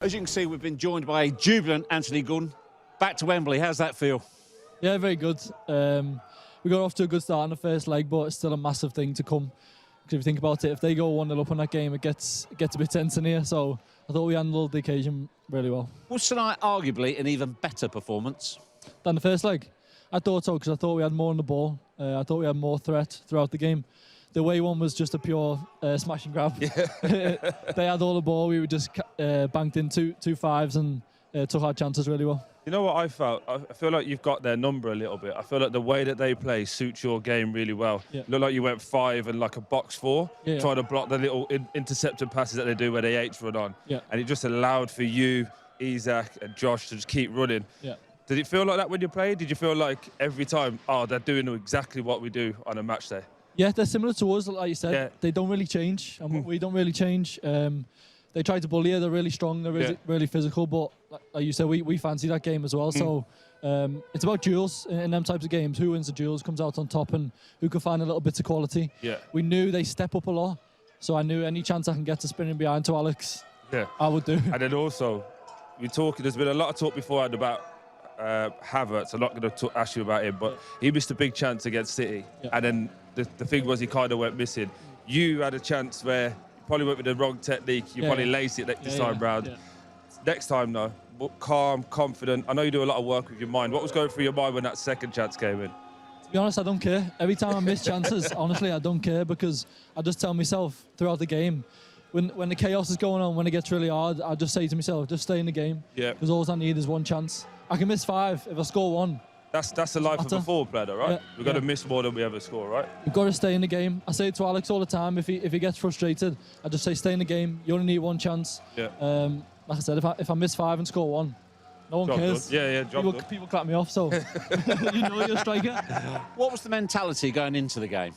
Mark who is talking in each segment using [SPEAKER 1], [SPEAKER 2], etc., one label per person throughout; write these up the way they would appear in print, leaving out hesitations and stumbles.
[SPEAKER 1] As you can see, we've been joined by a jubilant Anthony Gordon. Back to Wembley, how's that feel?
[SPEAKER 2] Yeah, very good. We got off to a good start in the first leg, but it's still a massive thing to come. Because if you think about it, if they go 1-0 up in that game, it gets a bit tense in here. So I thought we handled the occasion really well.
[SPEAKER 1] Was tonight arguably an even better performance
[SPEAKER 2] Than the first leg? I thought so, because I thought we had more on the ball. I thought we had more threat throughout the game. The away one was just a pure smash and grab. Yeah. They had all the ball. We were just banked in two fives and took our chances really well.
[SPEAKER 3] You know what I felt? I feel like you've got their number a little bit. I feel like the way that they play suits your game really well. Yeah. Look like you went 5 and like a box 4, trying to block the little intercepted passes that they do where they H run on. Yeah. And it just allowed for you, Isaac and Josh to just keep running. Yeah. Did it feel like that when you played? Did you feel like every time, they're doing exactly what we do on a match day? Yeah,
[SPEAKER 2] they're similar to us, like you said. Yeah. They don't really change, and we don't really change. They try to bully you. They're really strong. They're really physical. But like you said, we fancy that game as well. So it's about duels in them types of games. Who wins the duels comes out on top, and who can find a little bit of quality. Yeah. We knew they step up a lot, so I knew any chance I can get to spinning behind to Alex, I would do.
[SPEAKER 3] And then also, there's been a lot of talk beforehand about Havertz. I'm not going to ask you about him, but he missed a big chance against City. Yeah. And then the thing was he kind of went missing. You had a chance where you probably went with the wrong technique. You probably laced it this time round. Yeah. Next time, though, calm, confident. I know you do a lot of work with your mind. What was going through your mind when that second chance came in?
[SPEAKER 2] To be honest, I don't care. Every time I miss chances, honestly, I don't care, because I just tell myself throughout the game, when the chaos is going on, when it gets really hard, I just say to myself, just stay in the game. Yeah. Because all I need is one chance. I can miss 5 if I score 1.
[SPEAKER 3] That's the life of a forward player, right? Yeah, we've got to miss more than we ever score, right?
[SPEAKER 2] You've got to stay in the game. I say it to Alex all the time. If he gets frustrated, I just say stay in the game. You only need one chance. Yeah. Like I said, if I miss 5 and score 1, no one cares.
[SPEAKER 3] Good. Yeah,
[SPEAKER 2] people clap me off, so you know you're a striker.
[SPEAKER 1] What was the mentality going into the game?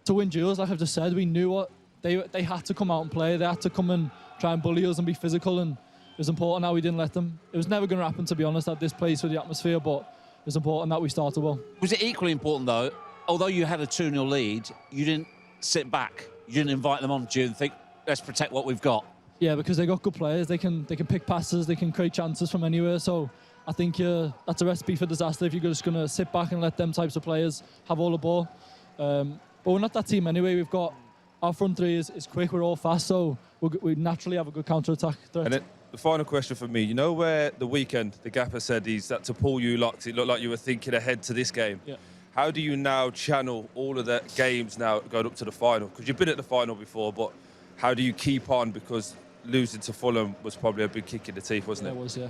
[SPEAKER 2] To win duels, like I've just said, we knew what they had to come out and play. They had to come and try and bully us and be physical, and it was important how we didn't let them. It was never going to happen, to be honest, at this place with the atmosphere, but it was important that we started well.
[SPEAKER 1] Was it equally important, though, although you had a 2-0 lead, you didn't sit back, you didn't invite them on to you and think, let's protect what we've got?
[SPEAKER 2] Yeah, because they got good players. They can pick passes, they can create chances from anywhere, so I think that's a recipe for disaster if you're just going to sit back and let them types of players have all the ball. But we're not that team anyway. We've got our front three is quick, we're all fast, so we naturally have a good counter-attack threat.
[SPEAKER 3] The final question for me, you know where the weekend the gaffer said that to pull you locked, it looked like you were thinking ahead to this game. Yeah. How do you now channel all of the games now going up to the final? Because you've been at the final before, but how do you keep on? Because losing to Fulham was probably a big kick in the teeth, wasn't it?
[SPEAKER 2] It was, yeah.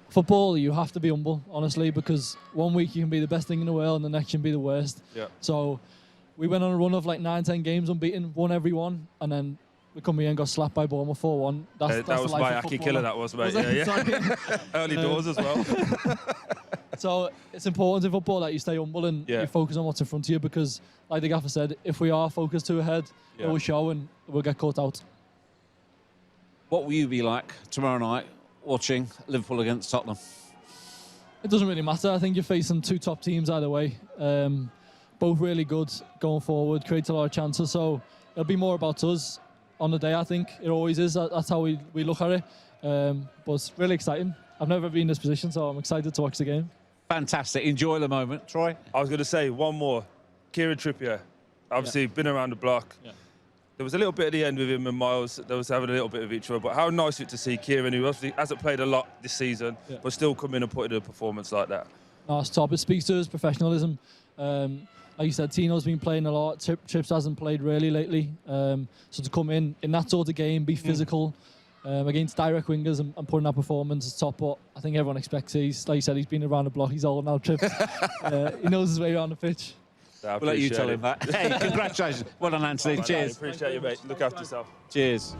[SPEAKER 2] Football, you have to be humble, honestly, because one week you can be the best thing in the world and the next you can be the worst. Yeah. So we went on a run of like 9-10 games unbeaten, won every one, and then we come here and got slapped by Bournemouth 4-1. That's
[SPEAKER 3] that was my Aki killer, that was, mate. Yeah. Early doors as well.
[SPEAKER 2] So it's important in football that you stay humble and you focus on what's in front of you, because, like the gaffer said, if we are focused too ahead, it will show and we'll get caught out.
[SPEAKER 1] What will you be like tomorrow night watching Liverpool against Tottenham?
[SPEAKER 2] It doesn't really matter. I think you're facing 2 top teams either way. Both really good going forward, create a lot of chances. So it'll be more about us on the day, I think. It always is. That's how we look at it. But it's really exciting. I've never been in this position, so I'm excited to watch the game.
[SPEAKER 1] Fantastic. Enjoy the moment. Troy?
[SPEAKER 3] I was going to say one more. Kieran Trippier. Obviously, been around the block. Yeah. There was a little bit at the end with him and Miles. They was having a little bit of each other. But how nice it to see Kieran, who obviously hasn't played a lot this season, but still come in and put in a performance like that.
[SPEAKER 2] No, it's top. It speaks to his professionalism. Like you said, Tino's been playing a lot. Trips hasn't played really lately. So to come in that sort of game, be physical against direct wingers and put in that performance is top. But I think everyone expects it. Like you said, he's been around the block. He's old now, Trips. He knows his way around the pitch.
[SPEAKER 1] We'll let you tell him that. Hey, congratulations. Well done, Anthony. Cheers.
[SPEAKER 3] Appreciate you, mate. Look after yourself.
[SPEAKER 1] Cheers.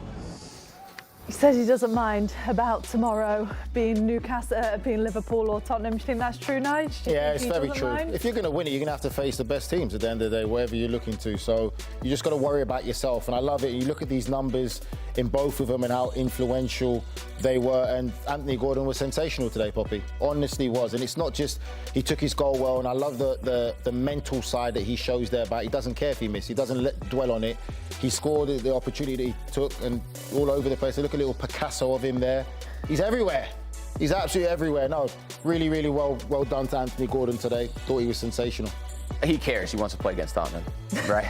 [SPEAKER 4] He says he doesn't mind about tomorrow being being Liverpool or Tottenham. Do you think that's true, Nige?
[SPEAKER 5] Yeah, it's very true. If you're going to win it, you're going to have to face the best teams at the end of the day, wherever you're looking to. So you just got to worry about yourself. And I love it. You look at these numbers. in both of them and how influential they were. And Anthony Gordon was sensational today, Poppy. Honestly was. And it's not just he took his goal well, and I love the mental side that he shows there about he doesn't care if he missed. He doesn't dwell on it. He scored the opportunity that he took and all over the place. Look at a little Picasso of him there. He's everywhere. He's absolutely everywhere. No, really, really well done to Anthony Gordon today. Thought he was sensational.
[SPEAKER 6] He cares. He wants to play against Tottenham, right?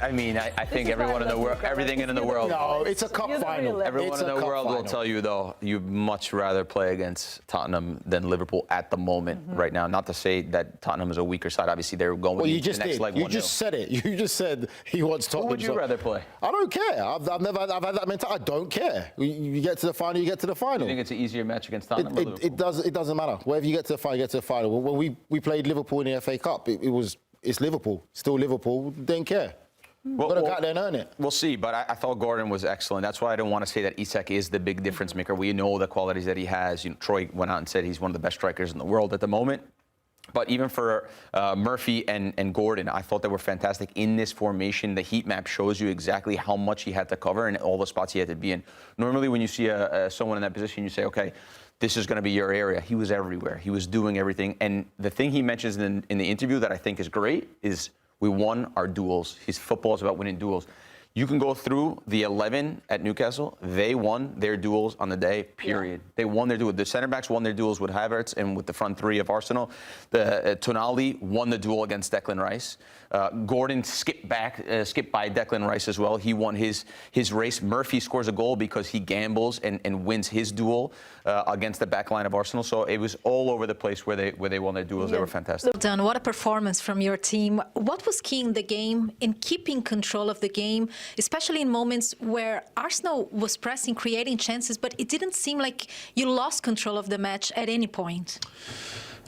[SPEAKER 6] I mean, I think everyone in the world, everything in the world.
[SPEAKER 5] No, it's a cup final.
[SPEAKER 6] Everyone in the world will tell you, though, you'd much rather play against Tottenham than Liverpool at the moment, right now. Not to say that Tottenham is a weaker side. Obviously, they're going
[SPEAKER 5] well,
[SPEAKER 6] the next leg 1-0.
[SPEAKER 5] You just said it. You just said he wants Tottenham.
[SPEAKER 6] Who would you rather play?
[SPEAKER 5] I don't care. I've had that mentality. I don't care. You get to the final, you get to the final.
[SPEAKER 6] You think it's an easier match against Tottenham or Liverpool?
[SPEAKER 5] It doesn't matter. Wherever you get to the final, you get to the final. When we played Liverpool in the FA Cup, it's Liverpool. Still Liverpool. Didn't care. Got to go out there and earn it.
[SPEAKER 6] We'll see, but I thought Gordon was excellent. That's why I don't want to say that Isak is the big difference maker. We know the qualities that he has. You know, Troy went out and said he's one of the best strikers in the world at the moment. But even for Murphy and Gordon, I thought they were fantastic in this formation. The heat map shows you exactly how much he had to cover and all the spots he had to be in. Normally, when you see someone in that position, you say, okay, this is going to be your area. He was everywhere. He was doing everything. And the thing he mentions in the interview that I think is great is we won our duels. His football is about winning duels. You can go through the 11 at Newcastle. They won their duels on the day, period. Yeah. They won their duels. The centre backs won their duels with Havertz and with the front three of Arsenal. Tonali won the duel against Declan Rice. Gordon skipped by Declan Rice as well. He won his race. Murphy scores a goal because he gambles and wins his duel against the back line of Arsenal. So it was all over the place where they won their duels. Yeah. They were fantastic.
[SPEAKER 7] Well done. What a performance from your team. What was key in the game, in keeping control of the game, especially in moments where Arsenal was pressing, creating chances, but it didn't seem like you lost control of the match at any point?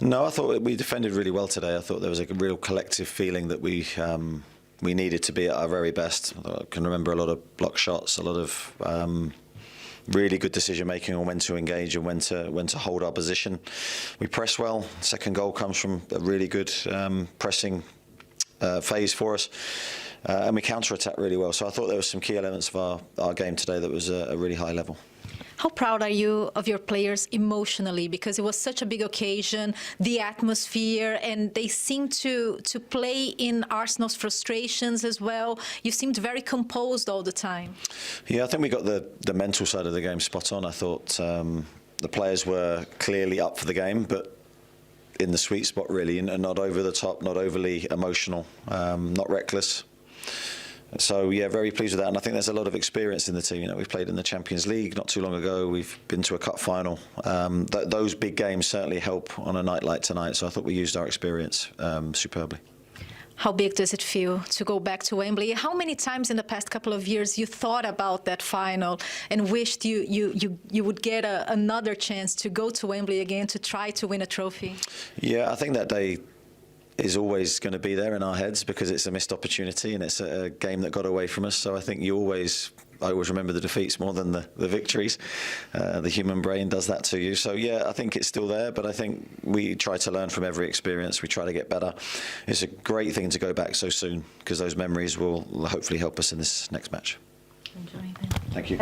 [SPEAKER 8] No, I thought we defended really well today. I thought there was a real collective feeling that we needed to be at our very best. I can remember a lot of block shots, a lot of really good decision making on when to engage and when to hold our position. We press well. Second goal comes from a really good pressing phase for us. And we counter-attack really well. So I thought there were some key elements of our game today that was a really high level.
[SPEAKER 7] How proud are you of your players emotionally? Because it was such a big occasion, the atmosphere, and they seemed to play in Arsenal's frustrations as well. You seemed very composed all the time. Yeah,
[SPEAKER 8] I think we got the mental side of the game spot on. I thought the players were clearly up for the game, but in the sweet spot really, and not over the top, not overly emotional, not reckless. So yeah, very pleased with that, and I think there's a lot of experience in the team. You know, we've played in the Champions League not too long ago. We've been to a cup final. Those big games certainly help on a night like tonight. So I thought we used our experience superbly.
[SPEAKER 7] How big does it feel to go back to Wembley? How many times in the past couple of years you thought about that final and wished you would get another chance to go to Wembley again to try to win a trophy? Yeah,
[SPEAKER 8] I think that day is always going to be there in our heads because it's a missed opportunity and it's a game that got away from us. So I think I always remember the defeats more than the victories. The human brain does that to you. So yeah, I think it's still there, but I think we try to learn from every experience. We try to get better. It's a great thing to go back so soon because those memories will hopefully help us in this next match.
[SPEAKER 7] Enjoy.
[SPEAKER 8] Thank you.